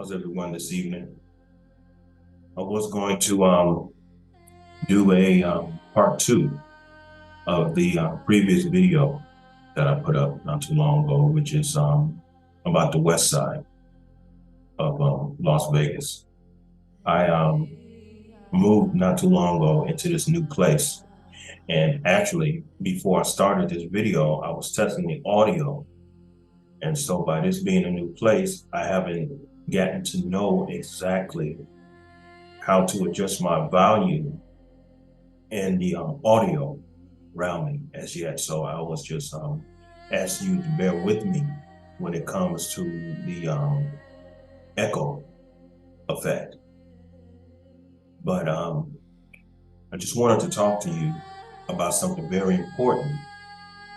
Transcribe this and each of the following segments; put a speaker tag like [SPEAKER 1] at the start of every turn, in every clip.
[SPEAKER 1] How's everyone this evening? I was going to do a part two of the previous video that I put up not too long ago, which is about the west side of Las Vegas. I moved not too long ago into this new place. And actually, before I started this video, I was testing the audio. And so by this being a new place, I haven't gotten to know exactly how to adjust my volume and the audio around me as yet. So I was just ask you to bear with me when it comes to the echo effect. But I just wanted to talk to you about something very important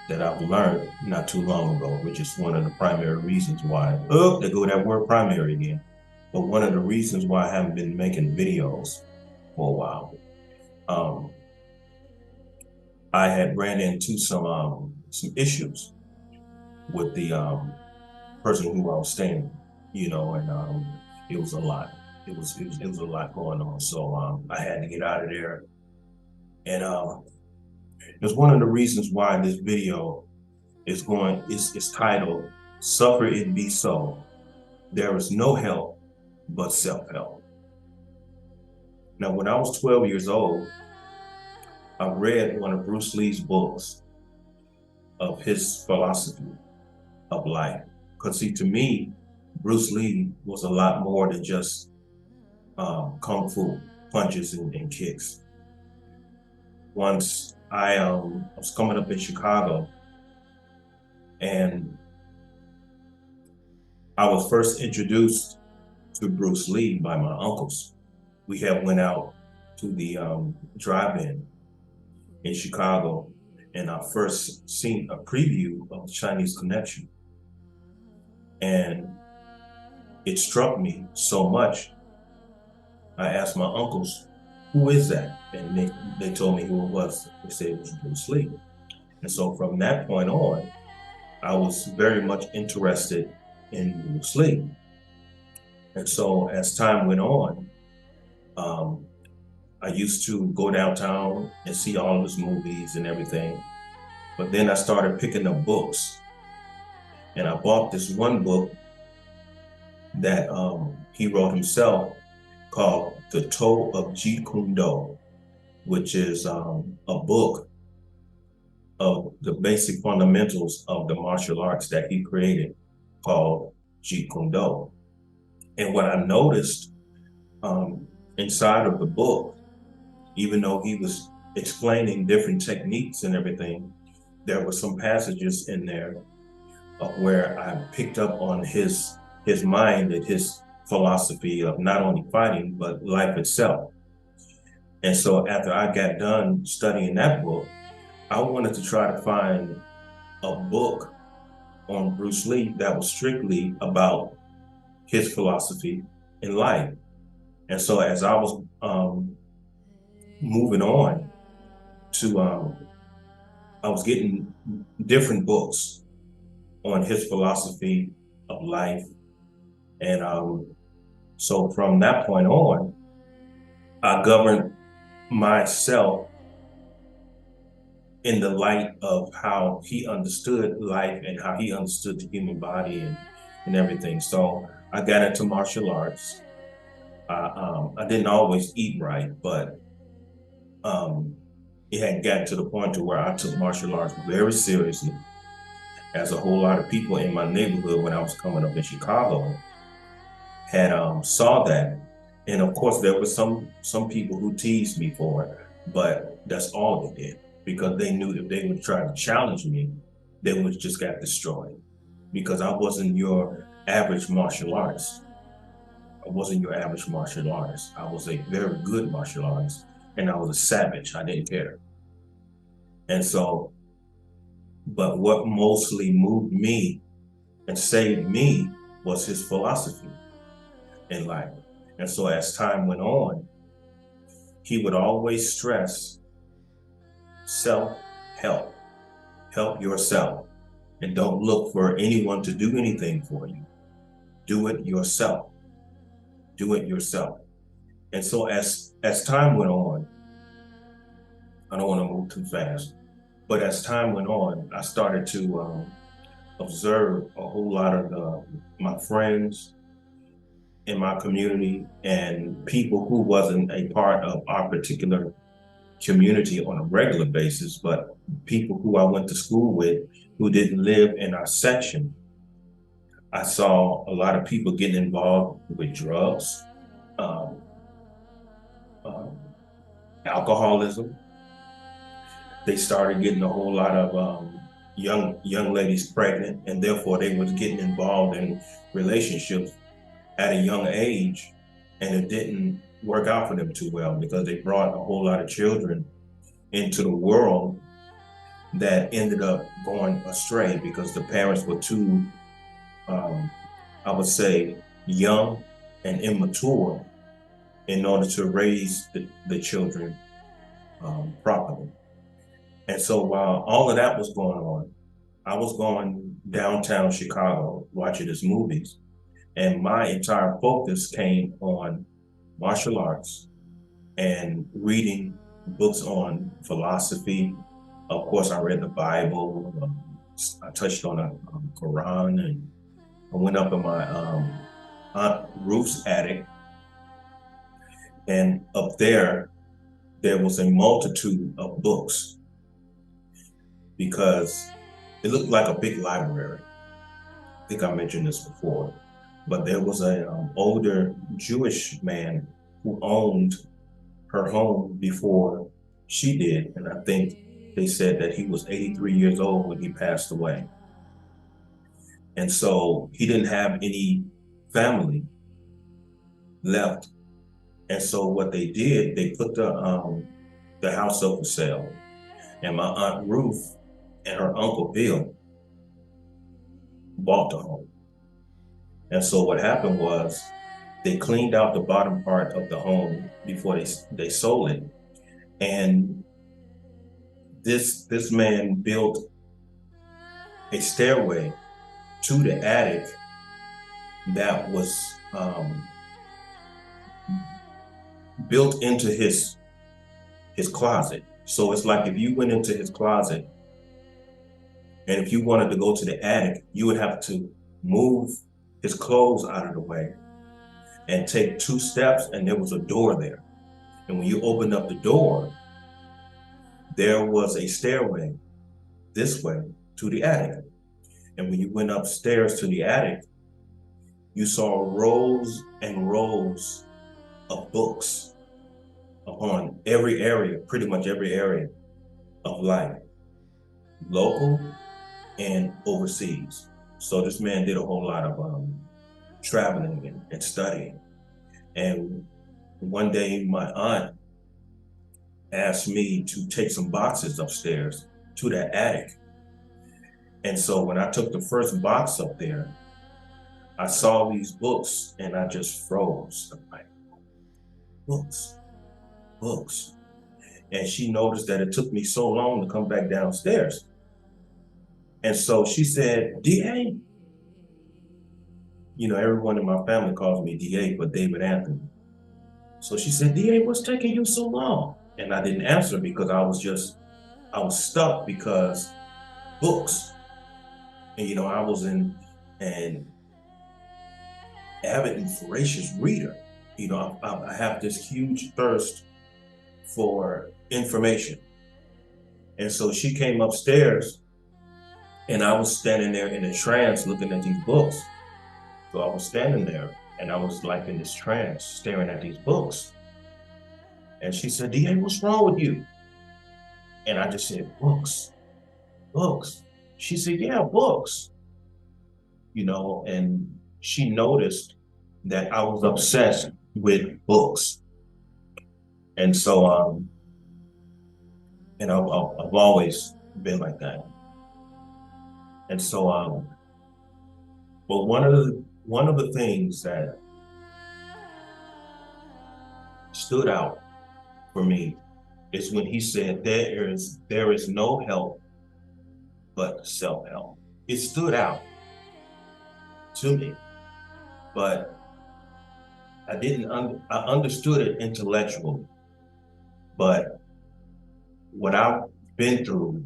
[SPEAKER 1] that I've learned not too long ago, which is one of the primary reasons why, there go that word primary again, but one of the reasons why I haven't been making videos for a while. I had ran into some issues with the person who I was staying, and it was a lot. It was a lot going on. So I had to get out of there. And it's one of the reasons why this video is titled Suffer It Be So. There is no help but self-help. Now, when I was 12 years old, I read one of Bruce Lee's books of his philosophy of life. Because see, to me, Bruce Lee was a lot more than just kung fu punches and kicks. Once I was coming up in Chicago, and I was first introduced to Bruce Lee by my uncles. We had went out to the drive-in in Chicago, and I first seen a preview of Chinese Connection. And it struck me so much. I asked my uncles, who is that? And they told me who it was. They said it was Bruce Lee. And so from that point on, I was very much interested in Bruce Lee. And so as time went on, I used to go downtown and see all of his movies and everything. But then I started picking up books. And I bought this one book that he wrote himself called The Toe of Jeet Kune Do, which is a book of the basic fundamentals of the martial arts that he created called Jeet Kune Do. And what I noticed inside of the book, even though he was explaining different techniques and everything, there were some passages in there where I picked up on his mind and his philosophy of not only fighting, but life itself. And so after I got done studying that book, I wanted to try to find a book on Bruce Lee that was strictly about his philosophy in life. And so as I was moving on to, I was getting different books on his philosophy of life. And so from that point on, I governed myself in the light of how he understood life and how he understood the human body and everything. So I got into martial arts. I didn't always eat right, but it had gotten to the point to where I took martial arts very seriously, as a whole lot of people in my neighborhood when I was coming up in Chicago had saw that. And of course, there were some people who teased me for it, but that's all they did, because they knew if they would try to challenge me, they would just get destroyed, because I wasn't your average martial artist. I wasn't your average martial artist. I was a very good martial artist, and I was a savage. I didn't care. And so, but what mostly moved me and saved me was his philosophy in life. And so as time went on, he would always stress self-help, help yourself, and don't look for anyone to do anything for you. Do it yourself. do it yourself. And so as time went on, I don't want to move too fast, but as time went on, I started to observe a whole lot of my friends in my community and people who wasn't a part of our particular community on a regular basis, but people who I went to school with who didn't live in our section. I saw a lot of people getting involved with drugs, um, um, alcoholism. They started getting a whole lot of young ladies pregnant, and therefore they was getting involved in relationships at a young age, and it didn't work out for them too well because they brought a whole lot of children into the world that ended up going astray because the parents were too, I would say, young and immature in order to raise the children properly. And so while all of that was going on, I was going downtown Chicago watching his movies, and my entire focus came on martial arts and reading books on philosophy. Of course, I read the Bible. I touched on a Quran, and I went up in my Aunt Ruth's attic, and up there was a multitude of books because it looked like a big library. I think I mentioned this before, but there was a older Jewish man who owned her home before she did, and I think they said that he was 83 years old when he passed away. And so he didn't have any family left. And so what they did, they put the house up for sale. And my Aunt Ruth and her Uncle Bill bought the home. And so what happened was they cleaned out the bottom part of the home before they sold it. And this man built a stairway to the attic that was built into his closet. So it's like if you went into his closet and if you wanted to go to the attic, you would have to move his clothes out of the way and take 2 steps, and there was a door there. And when you opened up the door, there was a stairway this way to the attic. And when you went upstairs to the attic, you saw rows and rows of books upon every area, pretty much every area of life, local and overseas. So this man did a whole lot of traveling and studying. And one day my aunt asked me to take some boxes upstairs to that attic. And so when I took the first box up there, I saw these books and I just froze. I'm like, books, books. And she noticed that it took me so long to come back downstairs. And so she said, DA, you know, everyone in my family calls me DA, but David Anthony. So she said, DA, what's taking you so long? And I didn't answer because I was stuck because books. And, you know, I was an avid and voracious reader. You know, I have this huge thirst for information. And so she came upstairs and I was standing there in a trance looking at these books. So I was standing there and I was like in this trance staring at these books. And she said, DA, what's wrong with you? And I just said, books, books. She said, yeah, books. You know, and she noticed that I was obsessed with books. And so, and I've always been like that. And so, but one of the things that stood out for me is when he said, there is no help but self-help. It stood out to me, but I understood it intellectually, but what I've been through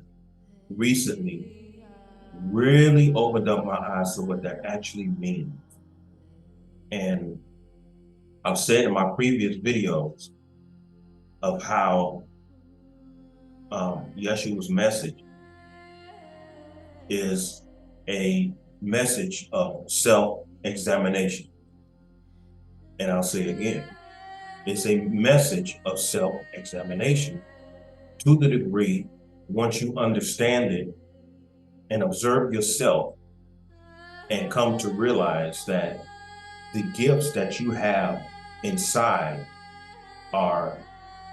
[SPEAKER 1] recently really opened up my eyes to what that actually means. And I've said in my previous videos of how Yeshua's message is a message of self-examination. And I'll say again, it's a message of self-examination to the degree once you understand it and observe yourself and come to realize that the gifts that you have inside are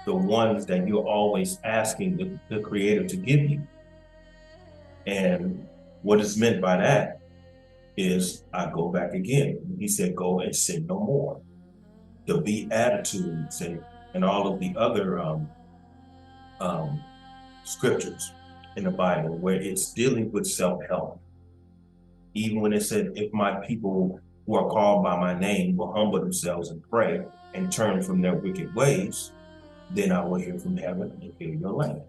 [SPEAKER 1] the ones that you're always asking the Creator to give you. And what is meant by that is, I go back again. He said, go and sin no more. The Beatitudes and all of the other scriptures in the Bible where it's dealing with self-help. Even when it said, if my people who are called by my name will humble themselves and pray and turn from their wicked ways, then I will hear from heaven and heal your land.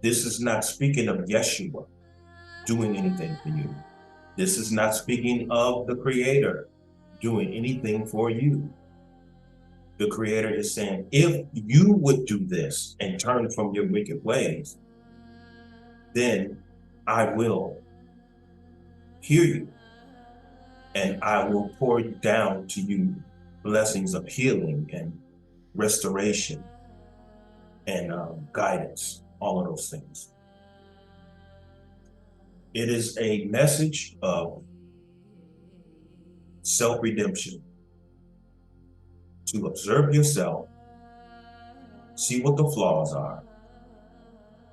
[SPEAKER 1] This is not speaking of Yeshua doing anything for you. This is not speaking of the Creator doing anything for you. The Creator is saying, if you would do this and turn from your wicked ways, then I will hear you and I will pour down to you blessings of healing and restoration and guidance, all of those things. It is a message of self-redemption, to observe yourself, see what the flaws are,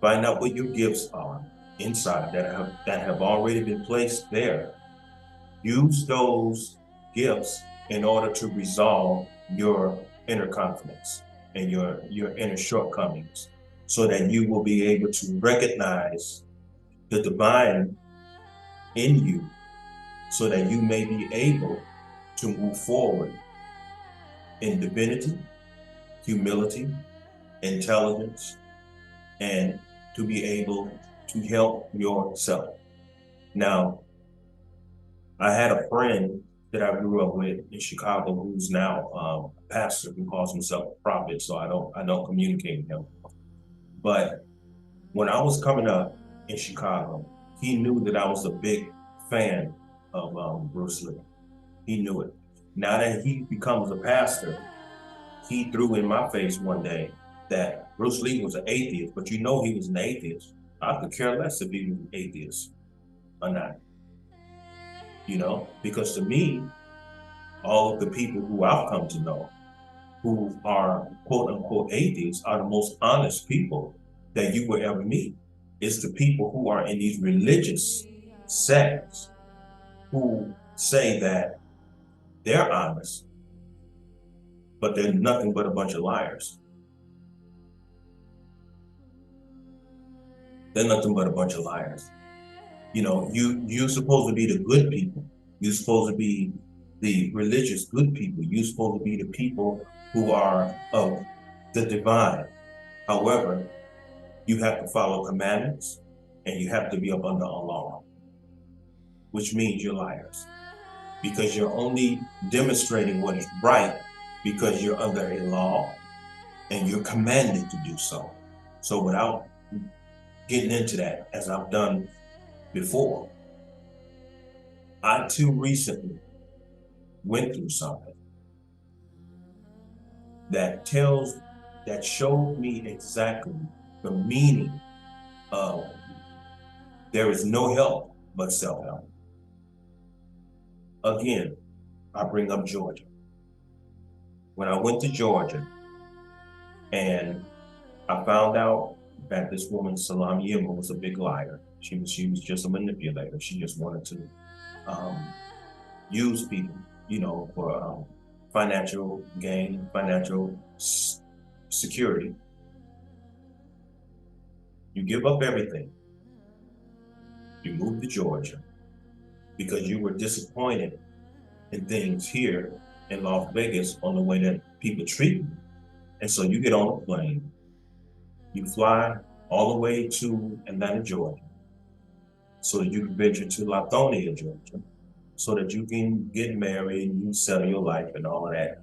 [SPEAKER 1] find out what your gifts are inside that have already been placed there. Use those gifts in order to resolve your inner confidence and your inner shortcomings, so that you will be able to recognize the divine in you, so that you may be able to move forward in divinity, humility, intelligence, and to be able to help yourself. Now, I had a friend that I grew up with in Chicago who's now a pastor who calls himself a prophet, so I don't communicate with him. But when I was coming up in Chicago, he knew that I was a big fan of Bruce Lee. He knew it. Now that he becomes a pastor, he threw in my face one day that Bruce Lee was an atheist, but you know he was an atheist. I could care less if he was an atheist or not. You know, because to me, all of the people who I've come to know who are quote unquote atheists are the most honest people that you will ever meet. It's the people who are in these religious sects who say that they're honest, but they're nothing but a bunch of liars. They're nothing but a bunch of liars. You know, you're supposed to be the good people. You're supposed to be the religious good people. You're supposed to be the people who are of the divine. However, you have to follow commandments and you have to be up under a law, which means you're liars, because you're only demonstrating what is right because you're under a law and you're commanded to do so. So without getting into that, as I've done before, I too recently went through something that showed me exactly the meaning of there is no help but self-help. Again, I bring up Georgia. When I went to Georgia and I found out that this woman, Salami Yimba, was a big liar. She was just a manipulator. She just wanted to use people, you know, for financial gain, financial security. You give up everything. You move to Georgia because you were disappointed and things here in Las Vegas on the way that people treat me. And so you get on a plane, you fly all the way to Atlanta, Georgia, so that you can venture to Lithonia, Georgia, so that you can get married and you settle your life and all of that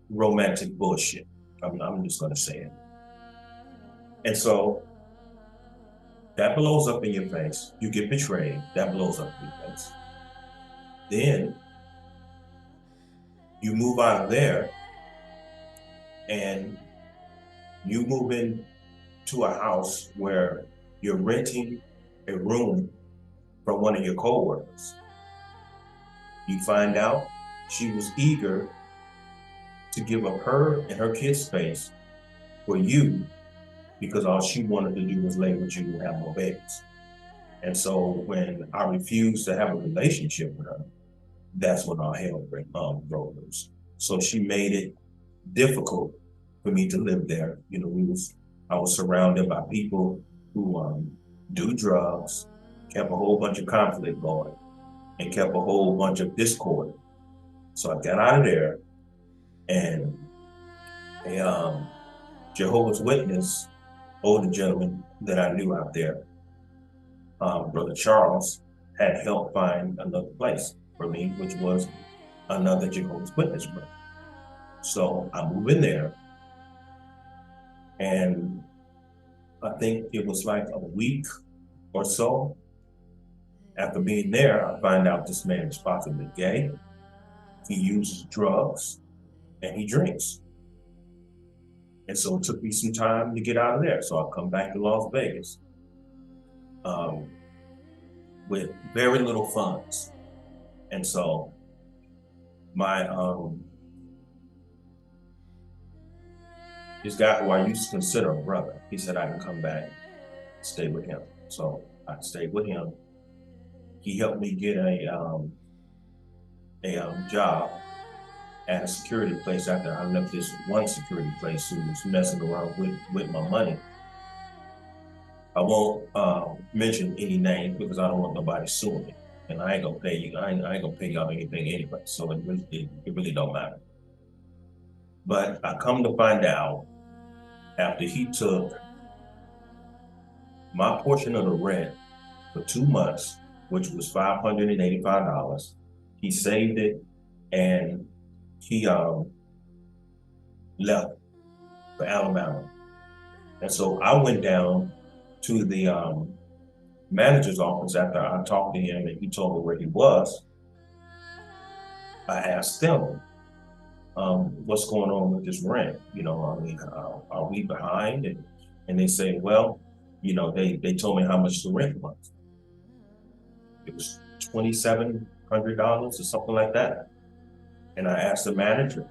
[SPEAKER 1] romantic bullshit. I'm just gonna say it. And so that blows up in your face. You get betrayed. That blows up in your face. Then you move out of there and you move into a house where you're renting a room from one of your coworkers. You find out she was eager to give up her and her kids' space for you because all she wanted to do was lay with you and have more babies. And so when I refused to have a relationship with her, that's when our hell broke loose. So she made it difficult for me to live there. You know, I was surrounded by people who do drugs, kept a whole bunch of conflict going, and kept a whole bunch of discord. So I got out of there, and a Jehovah's Witness, older gentleman that I knew out there, Brother Charles, had helped find another place for me, which was another Jehovah's Witness brother. So I move in there, and I think it was like a week or so after being there, I find out this man is possibly gay. He uses drugs and he drinks. And so it took me some time to get out of there. So I come back to Las Vegas with very little funds. And so my this guy who I used to consider a brother, he said I can come back and stay with him. So I stayed with him. He helped me get a job at a security place after I left this one security place who was messing around with my money. I won't mention any names because I don't want nobody suing me, and I ain't gonna pay you. I ain't gonna pay y'all anything anyway, so it really don't matter. But I come to find out after he took my portion of the rent for 2 months, which was $585. He saved it and he left for Alabama. And so I went down to the manager's office after I talked to him and he told me where he was. I asked them, what's going on with this rent? You know, I mean, are we behind? And they say, well, you know, they told me how much the rent was. It was $2,700 or something like that. And I asked the manager,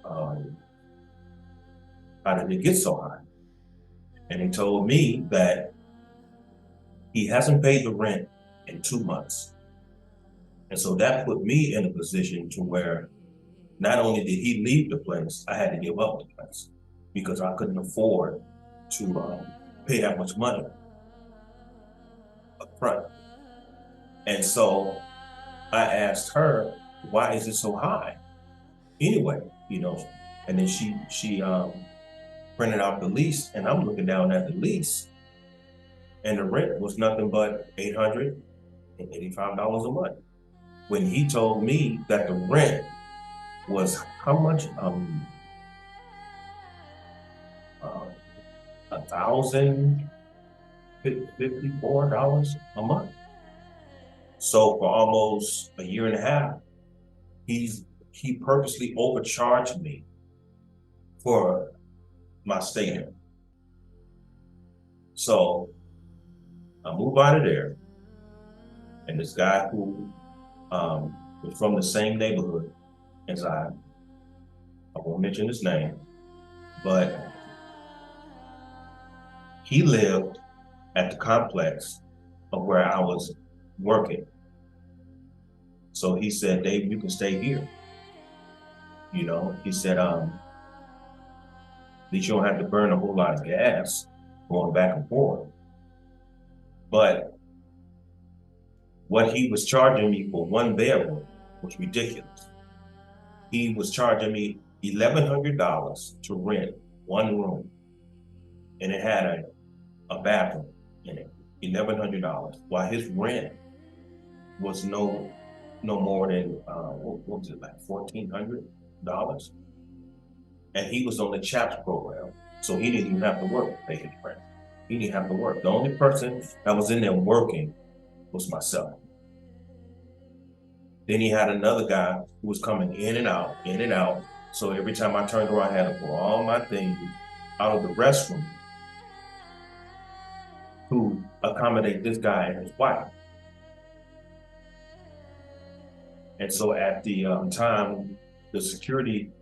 [SPEAKER 1] how did it get so high? And he told me that he hasn't paid the rent in 2 months. And so that put me in a position to where not only did he leave the place, I had to give up the place because I couldn't afford to pay that much money up front. And so I asked her, why is it so high? Anyway, you know, and then she printed out the lease, and I'm looking down at the lease, and the rent was nothing but $885 a month. When he told me that the rent was how much? $1,054 a month. So for almost a year and a half, he purposely overcharged me for my stay there. So I move out of there, and this guy who was from the same neighborhood as I won't mention his name, but he lived at the complex of where I was working. So he said, Dave, you can stay here. You know, he said, at least you don't have to burn a whole lot of gas going back and forth. But What he was charging me for one bedroom was ridiculous. He was charging me $1,100 to rent one room, and it had a bathroom in it. $1,100, while his rent was no more than what was it, like $1,400, and he was on the CHAPS program, so he didn't even have to work to pay his rent. He didn't have to work. The only person that was in there working was myself. Then he had another guy who was coming in and out, in and out. So every time I turned around, I had to pull all my things out of the restroom to accommodate this guy and his wife. And so at the time, the security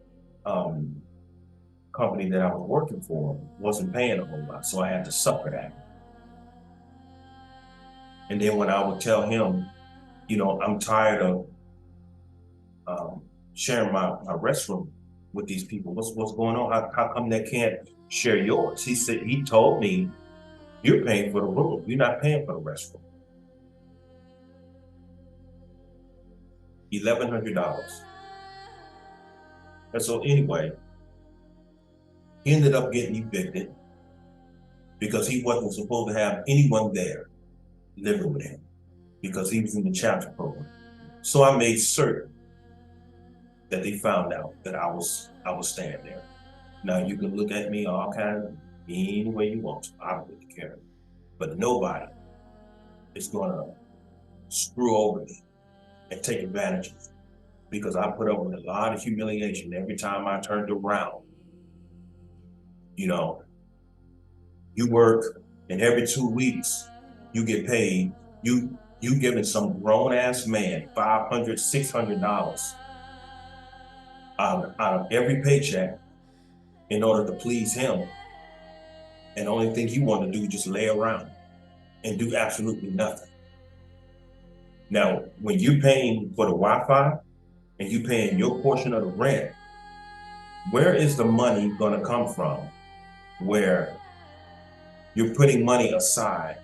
[SPEAKER 1] company that I was working for wasn't paying a whole lot, so I had to suffer that. And then when I would tell him, I'm tired of sharing my restroom with these people. What's going on? How come they can't share yours? He told me, you're paying for the room. You're not paying for the restroom. $1,100. And so anyway, he ended up getting evicted because he wasn't supposed to have anyone there living with him because he was in the CHAPS program. So I made certain that they found out that I was staying there. Now you can look at me all kinds of any way you want to. I don't really care. But nobody is gonna screw over me and take advantage of me, because I put up with a lot of humiliation every time I turned around. You work, and every 2 weeks you get paid. You giving some grown ass man $500, $600 out of every paycheck in order to please him. And the only thing you want to do is just lay around and do absolutely nothing. Now, when you're paying for the Wi-Fi and you're paying your portion of the rent, where is the money going to come from where you're putting money aside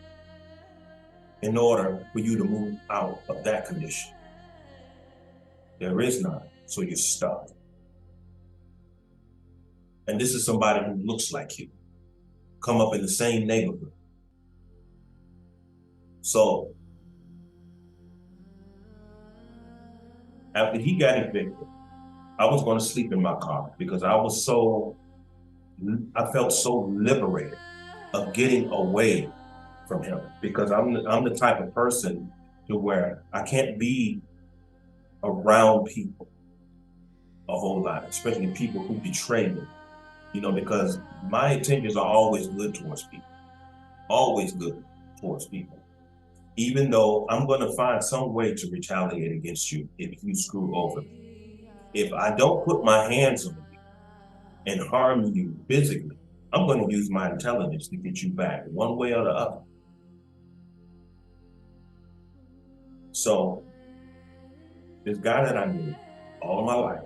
[SPEAKER 1] in order for you to move out of that condition? There is none, so you're stuck. And this is somebody who looks like you, come up in the same neighborhood. So after he got evicted, I was going to sleep in my car because I felt so liberated of getting away from him, because I'm the type of person to where I can't be around people a whole lot, especially people who betray me, because my intentions are always good towards people, always good towards people, even though I'm going to find some way to retaliate against you if you screw over me. If I don't put my hands on you and harm you physically, I'm going to use my intelligence to get you back one way or the other. So this guy that I knew all my life,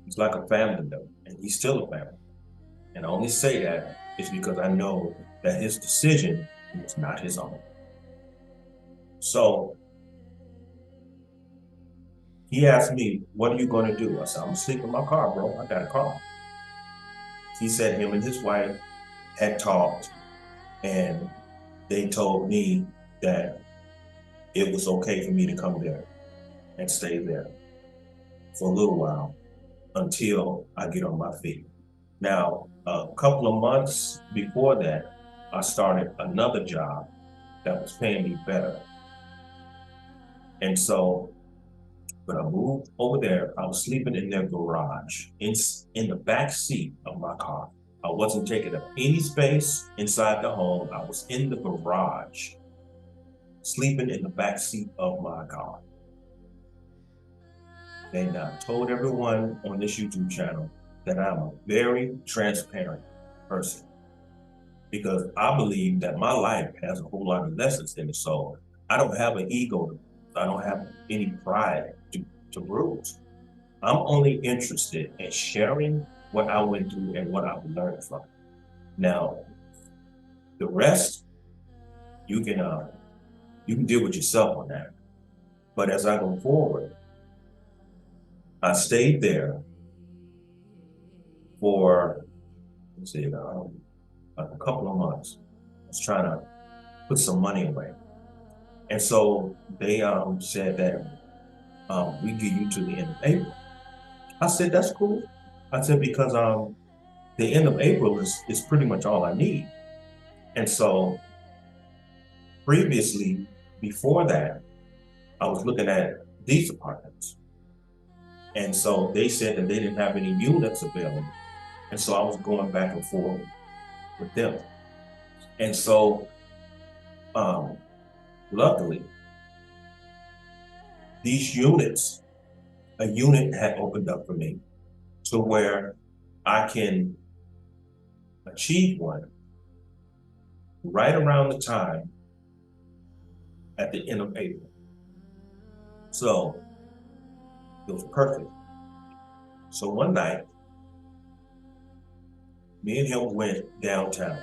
[SPEAKER 1] he's like a family though, and he's still a family. And I only say that is because I know that his decision was not his own. So he asked me, what are you going to do? I said, I'm going to sleep in my car, bro. I got a car. He said him and his wife had talked, and they told me that it was okay for me to come there and stay there for a little while until I get on my feet. Now, a couple of months before that, I started another job that was paying me better. And so when I moved over there, I was sleeping in their garage, in the back seat of my car. I wasn't taking up any space inside the home. I was in the garage, sleeping in the back seat of my car. And I told everyone on this YouTube channel that I'm a very transparent person, because I believe that my life has a whole lot of lessons in it. So I don't have an ego. I don't have any pride to bruise. I'm only interested in sharing what I went through and what I've learned from it. Now, the rest, you can deal with yourself on that. But as I go forward, I stayed there for, let's see, a couple of months. I was trying to put some money away. And so they said that we get you to the end of April. I said, that's cool. I said, because the end of April is pretty much all I need. And so previously, before that, I was looking at these apartments. And so they said that they didn't have any units available. And so I was going back and forth with them. And so luckily, these units, a unit had opened up for me to where I can achieve one right around the time at the end of April. So it was perfect. So one night, me and him went downtown,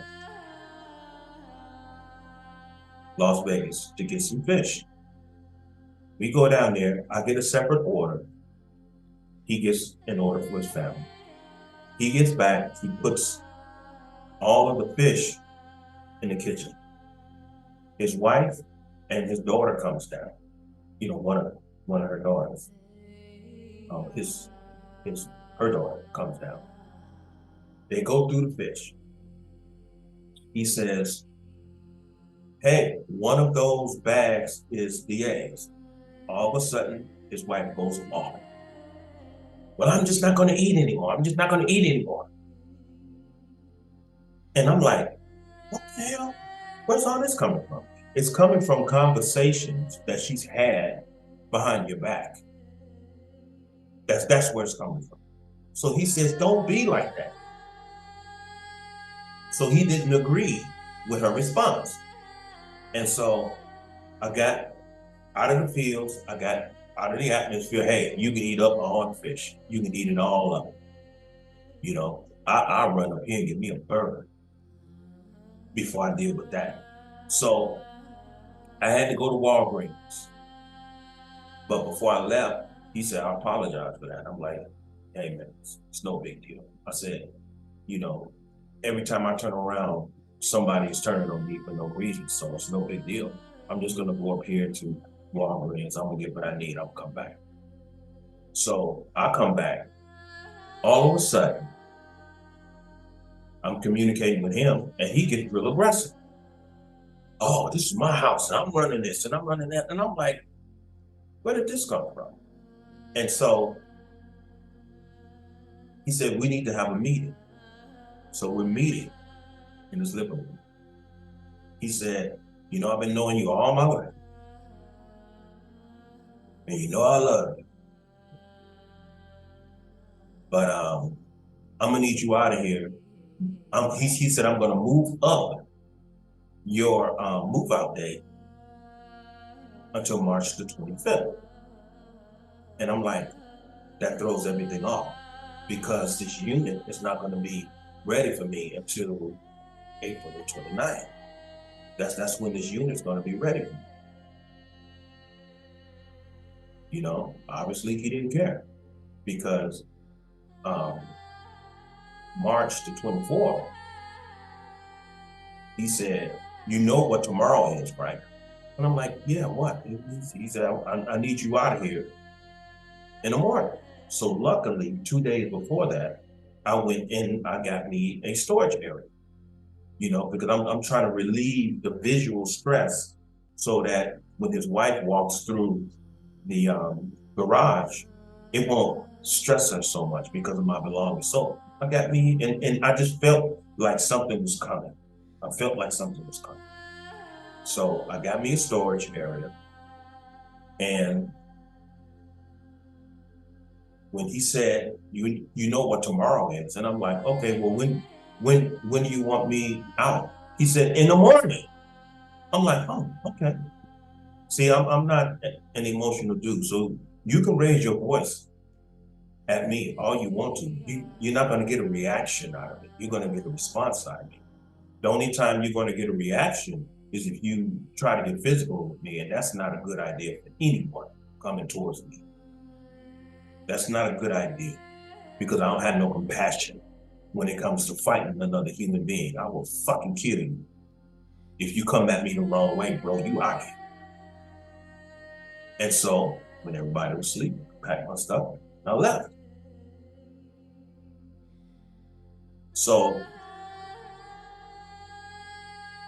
[SPEAKER 1] Las Vegas, to get some fish. We go down there, I get a separate order. He gets an order for his family. He gets back, he puts all of the fish in the kitchen. His wife and his daughter comes down. You know, one of her daughters. Her daughter comes down. They go through the fish. He says, hey, one of those bags is the eggs. All of a sudden, his wife goes off. Well, I'm just not going to eat anymore. I'm just not going to eat anymore. And I'm like, what the hell? Where's all this coming from? It's coming from conversations that she's had behind your back. That's where it's coming from. So he says, don't be like that. So he didn't agree with her response. And so I got out of the fields, I got out of the atmosphere. Hey, you can eat up all the fish. You can eat it all up. You know, I'll run up here and get me a burger before I deal with that. So I had to go to Walgreens. But before I left, he said, I apologize for that. I'm like, hey man, it's no big deal. I said, you know, every time I turn around, somebody is turning on me for no reason. So it's no big deal. I'm just gonna go up here to Walgreens. I'm gonna get what I need. I'll come back. So I come back. All of a sudden, I'm communicating with him and he gets real aggressive. Oh, this is my house and I'm running this and I'm running that. And I'm like, where did this come from? And so he said, we need to have a meeting. So we're meeting in his living room. He said, you know, I've been knowing you all my life. And you know I love you. But I'm gonna need you out of here. He said, I'm gonna move up your move out date until March the 25th. And I'm like, that throws everything off because this unit is not gonna be ready for me until April the 29th. That's when this unit's gonna be ready for me. You know, obviously he didn't care because March the 24th, he said, you know what tomorrow is, right? And I'm like, yeah, what? He said, I need you out of here in the morning. So luckily, 2 days before that, I went in, I got me a storage area, you know, because I'm trying to relieve the visual stress so that when his wife walks through the garage, it won't stress her so much because of my belongings. So I got me, and I just felt like something was coming. I felt like something was coming. So I got me a storage area. And when he said, you know what tomorrow is, and I'm like, okay, well, when do you want me out? He said, in the morning. I'm like, oh, okay. See, I'm not an emotional dude, so you can raise your voice at me all you want to. You're not going to get a reaction out of it. You're going to get a response out of it. The only time you're going to get a reaction is if you try to get physical with me, and that's not a good idea for anyone coming towards me. That's not a good idea because I don't have no compassion when it comes to fighting another human being. I will fucking kill you. If you come at me the wrong way, bro, you out here. And so when everybody was asleep, I packed my stuff and I left. So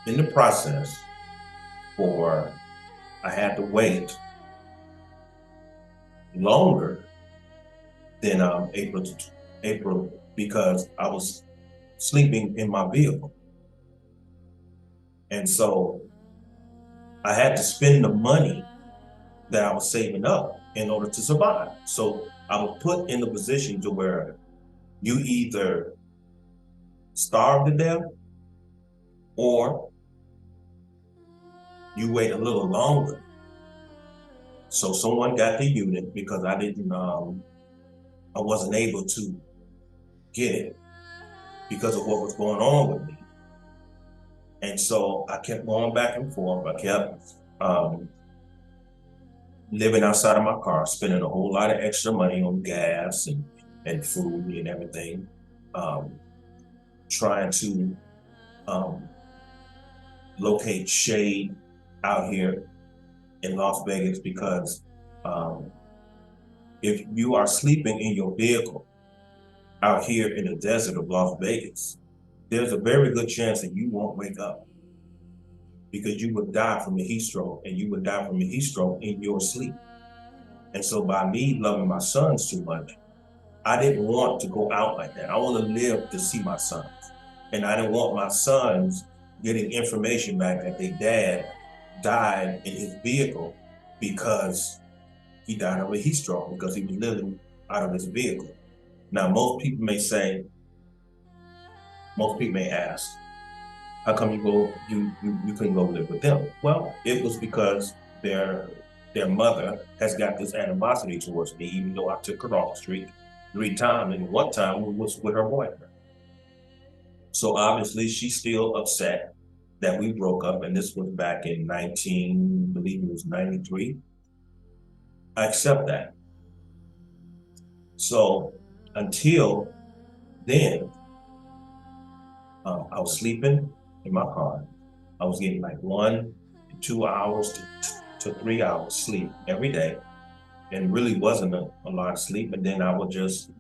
[SPEAKER 1] in the process, I had to wait longer than April because I was sleeping in my vehicle. And so I had to spend the money that I was saving up in order to survive. So I was put in the position to where you either starve to death or you wait a little longer. So someone got the unit because I wasn't able to get it because of what was going on with me. And so I kept going back and forth. I kept living outside of my car, spending a whole lot of extra money on gas and food and everything, trying to locate shade out here in Las Vegas because if you are sleeping in your vehicle out here in the desert of Las Vegas, there's a very good chance that you won't wake up because you would die from a heat stroke, and you would die from a heat stroke in your sleep. And so by me loving my sons too much, I didn't want to go out like that. I want to live to see my sons. And I didn't want my sons getting information back that their dad died in his vehicle because he died of a heat stroke because he was living out of his vehicle. Now, most people may ask, how come you couldn't go live with them? Well, it was because their mother has got this animosity towards me, even though I took her off the street 3 times, and one time was with her boyfriend. So obviously she's still upset that we broke up, and this was back in I believe it was 93. I accept that. So until then, I was sleeping in my car. I was getting like 1 to 2 hours to 3 hours sleep every day, and really wasn't a lot of sleep. And then I would just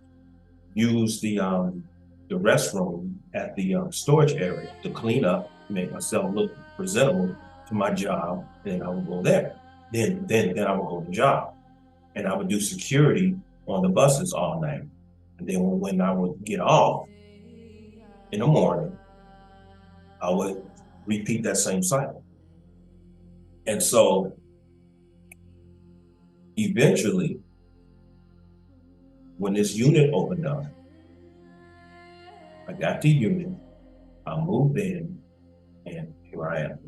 [SPEAKER 1] use the restroom at the storage area to clean up, make myself look presentable to my job. Then I would go there. Then I would go to the job, and I would do security on the buses all night. And then when I would get off in the morning, I would repeat that same cycle. And so eventually, when this unit opened up, I got the unit, I moved in, and here I am.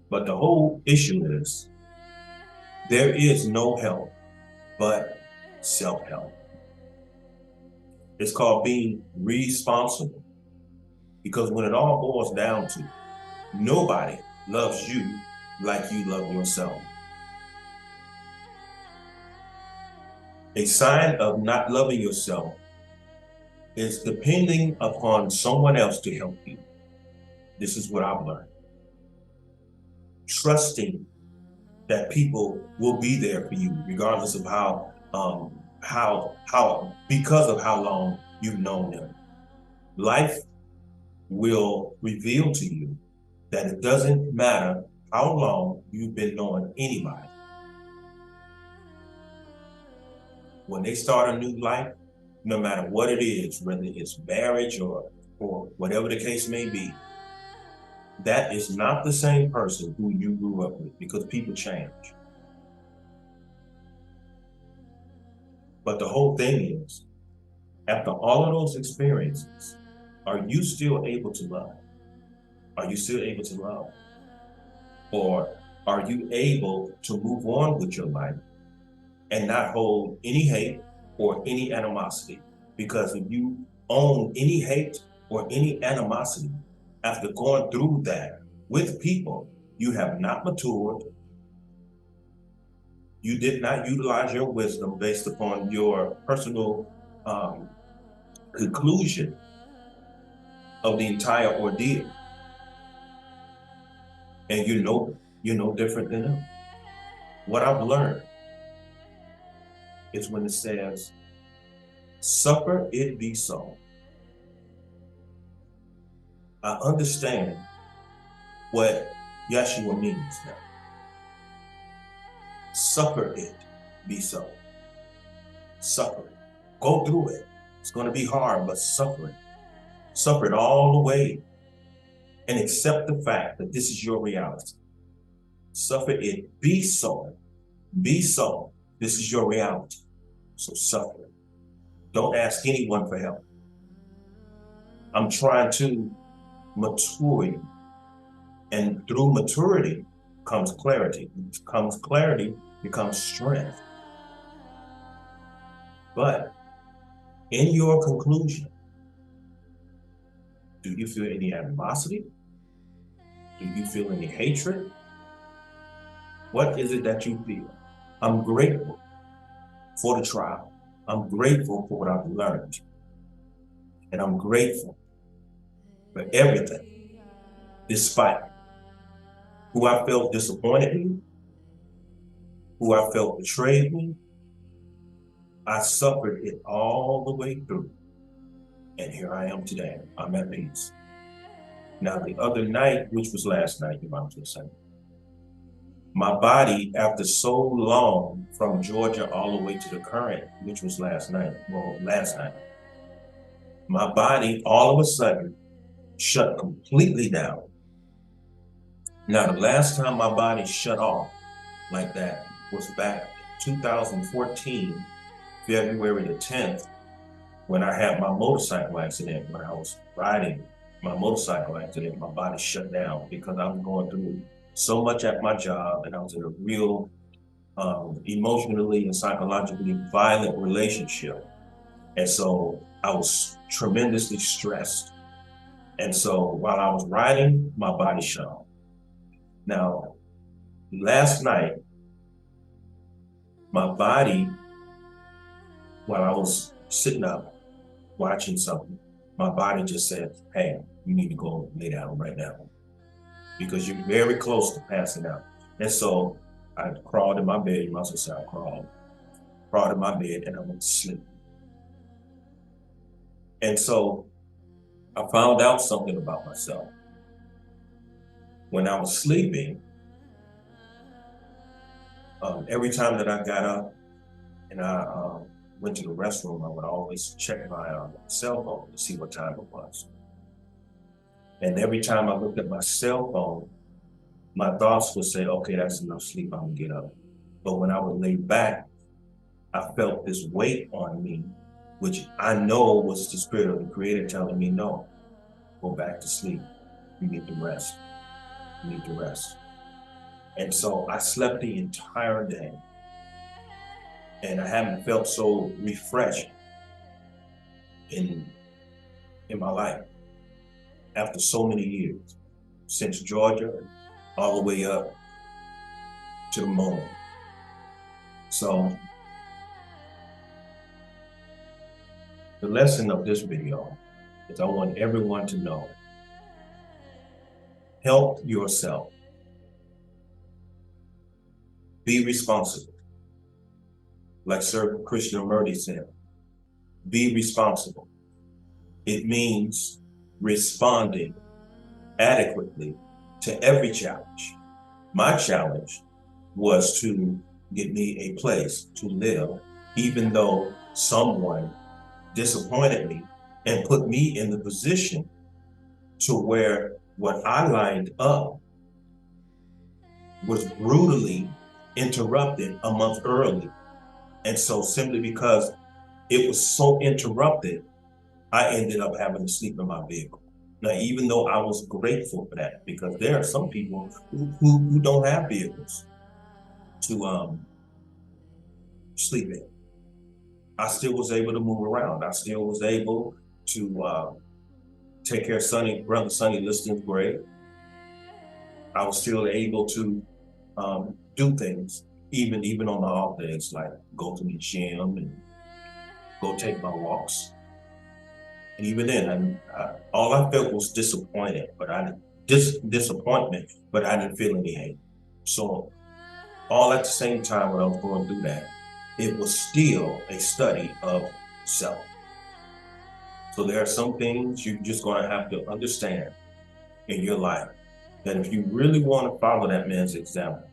[SPEAKER 1] But the whole issue is there is no help but self-help. It's called being responsible. Because when it all boils down to, nobody loves you like you love yourself. A sign of not loving yourself is depending upon someone else to help you. This is what I've learned. Trusting that people will be there for you, regardless of because of how long you've known them. Life will reveal to you that it doesn't matter how long you've been knowing anybody. When they start a new life, no matter what it is, whether it's marriage or whatever the case may be, that is not the same person who you grew up with, because people change. But the whole thing is, after all of those experiences, are you still able to love? Are you still able to love? Or are you able to move on with your life and not hold any hate or any animosity? Because if you own any hate or any animosity after going through that with people, You have not matured. You did not utilize your wisdom based upon your personal conclusion of the entire ordeal. And you're no different than them. What I've learned is when it says, suffer it be so. I understand what Yeshua means now. Suffer it be so. Suffer it. Go through it. It's going to be hard, but suffer it. Suffer it all the way and accept the fact that this is your reality. Suffer it be so. Be so. This is your reality. So suffer it. Don't ask anyone for help. I'm trying to mature you. And through maturity comes clarity. Comes clarity, becomes strength. But in your conclusion, do you feel any animosity? Do you feel any hatred? What is it that you feel? I'm grateful for the trial. I'm grateful for what I've learned. And I'm grateful for everything, despite who I felt disappointed me, who I felt betrayed me. I suffered it all the way through. And here I am today. I'm at peace. Now, the other night, which was last night, you might just say, my body, after so long from Georgia all the way to the current, which was last night, my body all of a sudden shut completely down. Now, the last time my body shut off like that was back in 2014, February the 10th, when I had my motorcycle accident. When I was riding my motorcycle accident, my body shut down because I was going through so much at my job, and I was in a real emotionally and psychologically violent relationship. And so I was tremendously stressed. And so while I was riding, my body shut off. Now, last night, my body, while I was sitting up watching something, my body just said, hey, you need to go lay down right now because you're very close to passing out. And so I crawled in my bed. You must have said I crawled in my bed, and I went to sleep. And so I found out something about myself. When I was sleeping, every time that I got up and I went to the restroom, I would always check my cell phone to see what time it was. And every time I looked at my cell phone, my thoughts would say, okay, that's enough sleep, I'm gonna get up. But when I would lay back, I felt this weight on me, which I know was the spirit of the Creator telling me, no, go back to sleep. You need to rest. You need to rest. And so I slept the entire day, and I haven't felt so refreshed in my life after so many years, since Georgia all the way up to the moon. So the lesson of this video is I want everyone to know, help yourself. Be responsible. Like Sir Krishnamurti said, be responsible. It means responding adequately to every challenge. My challenge was to get me a place to live, even though someone disappointed me and put me in the position to where what I lined up was brutally interrupted a month early. And so simply because it was so interrupted, I ended up having to sleep in my vehicle. Now, even though I was grateful for that, because there are some people who don't have vehicles to sleep in, I still was able to move around. I still was able to take care of Brother Sonny Liston's grave. I was still able to do things, even on my off days, like go to the gym and go take my walks. And even then, all I felt was disappointment, but I didn't feel any hate. So all at the same time when I was going through that, it was still a study of self. So there are some things you're just going to have to understand in your life that if you really want to follow that man's example,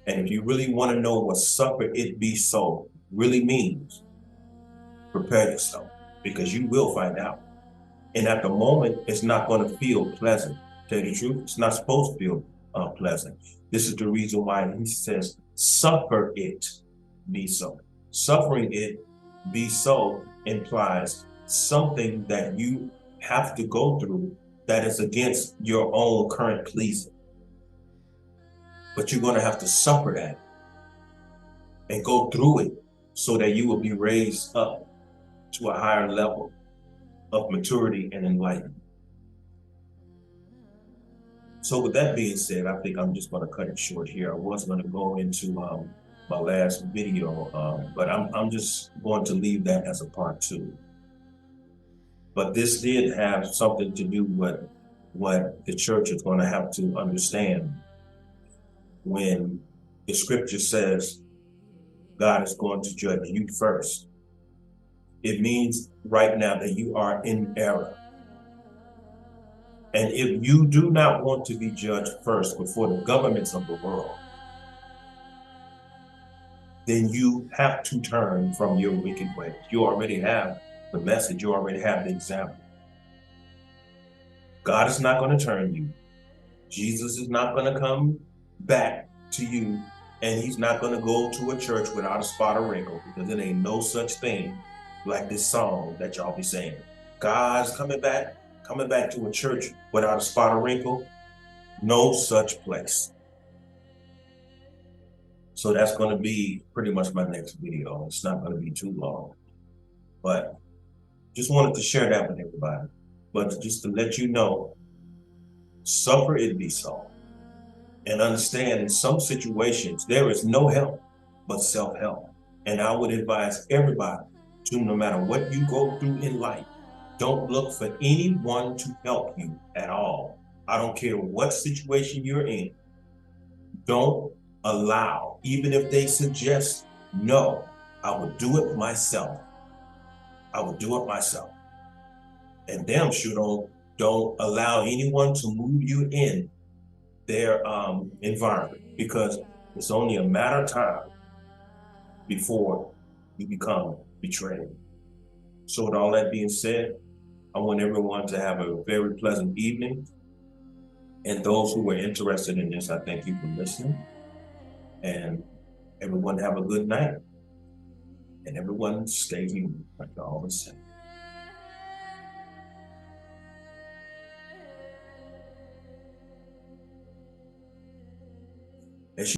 [SPEAKER 1] and if you really want to know what suffer it be so really means, prepare yourself because you will find out. And at the moment, it's not going to feel pleasant. Tell you the truth, it's not supposed to feel pleasant. This is the reason why he says, suffer it be so. Suffering it be so implies something that you have to go through that is against your own current pleasing. But you're going to have to suffer that and go through it so that you will be raised up to a higher level of maturity and enlightenment. So with that being said, I think I'm just going to cut it short here. I was going to go into my last video, but I'm just going to leave that as a part 2. But this did have something to do with what the church is going to have to understand when the scripture says God is going to judge you first. It means right now that you are in error. And if you do not want to be judged first before the governments of the world, then you have to turn from your wicked ways. You already have the message. You already have the example. God is not going to turn you. Jesus is not going to come back to you, and he's not going to go to a church without a spot or wrinkle, because there ain't no such thing like this song that y'all be saying. God's coming back to a church without a spot or wrinkle. No such place. So that's going to be pretty much my next video. It's not going to be too long, but just wanted to share that with everybody. But just to let you know, suffer it be so. And understand in some situations, there is no help but self-help. And I would advise everybody to, no matter what you go through in life, don't look for anyone to help you at all. I don't care what situation you're in. Don't allow, even if they suggest, no, I would do it myself. I would do it myself. And damn sure don't allow anyone to move you in their environment, because it's only a matter of time before you become betrayed. So with all that being said, I want everyone to have a very pleasant evening. And those who were interested in this, I thank you for listening. And everyone have a good night. And everyone stay human, like I always say. As